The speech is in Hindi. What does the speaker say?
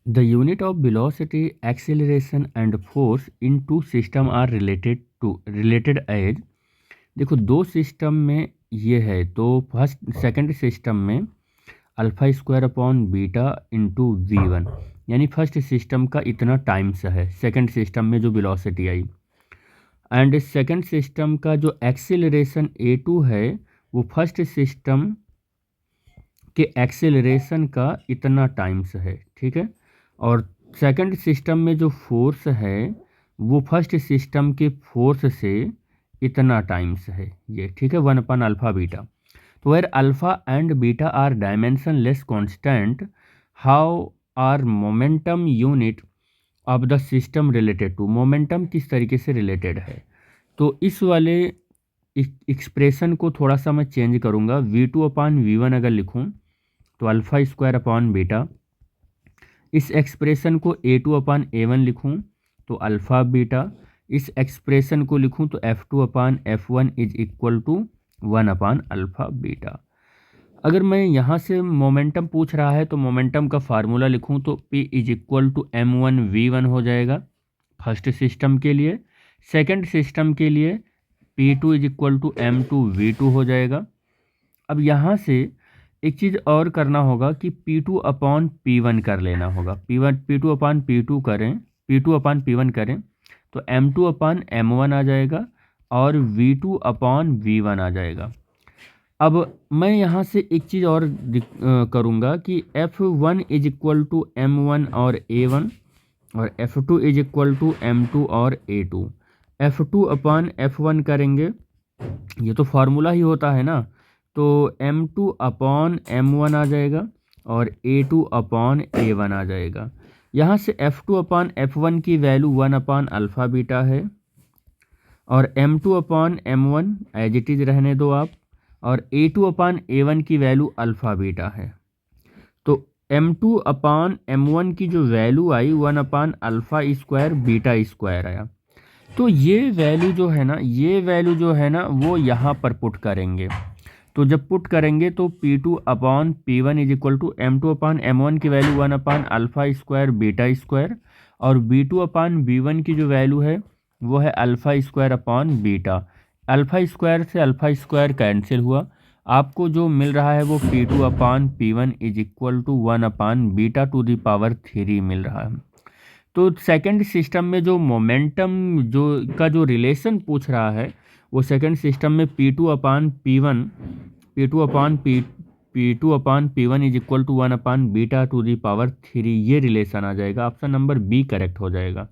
The unit of velocity, acceleration and force in two system are related as. देखो दो सिस्टम में ये है, तो फर्स्ट सेकंड सिस्टम में alpha square upon beta into V1, यानी फर्स्ट सिस्टम का इतना टाइम्स है सेकंड सिस्टम में जो velocity I, and second system का जो एक्सेलरेशन A2 है वो फर्स्ट सिस्टम के एक्सेलरेशन का इतना टाइम्स है, ठीक है। और सेकंड सिस्टम में जो फोर्स है वो फर्स्ट सिस्टम के फोर्स से इतना टाइम्स है ये, ठीक है, 1/अल्फा बीटा। तो where alpha and beta are dimensionless constant, how are momentum unit of the system related to. Momentum किस तरीके से रिलेटेड है, तो इस वाले एक्सप्रेशन को थोड़ा सा मैं चेंज करूँगा। V2/V1 अगर लिखूँ तो अल्फा स्क्वायर अपॉन बीटा, इस एक्सप्रेशन को A2/A1 लिखूं तो अल्फ़ा बीटा, इस एक्सप्रेशन को लिखूं तो F2/F1 इज इक्वल टू 1/अल्फ़ा बीटा। अगर मैं यहाँ से मोमेंटम पूछ रहा है तो मोमेंटम का फार्मूला लिखूं तो P is equal to M1V1 हो जाएगा फर्स्ट सिस्टम के लिए। सेकंड सिस्टम के लिए P2 is equal to M2V2 हो जाएगा। अब यहाँ से एक चीज़ और करना होगा कि P2/P1 कर लेना होगा। P2/P2 करें, P2/P1 करें तो M2/M1 आ जाएगा और V2/V1 आ जाएगा। अब मैं यहाँ से एक चीज़ और करूँगा कि F1 is equal to M1 और A1 और F2 is equal to M2 और A2। F2/F1 करेंगे, ये तो फार्मूला ही होता है ना, तो M2/M1 आ जाएगा और A2/A1 आ जाएगा। यहाँ से F2/F1 की वैल्यू 1/अल्फ़ा बीटा है और M2/M1 एज इट इज़ रहने दो आप, और A2/A1 की वैल्यू अल्फ़ा बीटा है। तो M2/M1 की जो वैल्यू आई 1/अल्फ़ा स्क्वायर बीटा स्क्वायर आया। तो ये वैल्यू जो है ना, ये वैल्यू जो है ना वो यहाँ पर पुट करेंगे। तो जब पुट करेंगे तो P2/P1 is equal to M2/M1 की वैल्यू 1/अल्फ़ा स्क्वायर बीटा स्क्वायर, और B2/B1 की जो वैल्यू है वो है alpha square upon beta. Alpha square से अल्फ़ा स्क्वायर कैंसिल हुआ, आपको जो मिल रहा है वो P2/P1 इज इक्वल टू 1/बीटा टू द पावर 3 मिल रहा है। तो सेकंड सिस्टम में जो मोमेंटम जो रिलेशन पूछ रहा है वो सेकंड सिस्टम में P2/P1 इज इक्वल टू 1/बीटा टू दी पावर 3, ये रिलेशन आ जाएगा। ऑप्शन नंबर बी करेक्ट हो जाएगा।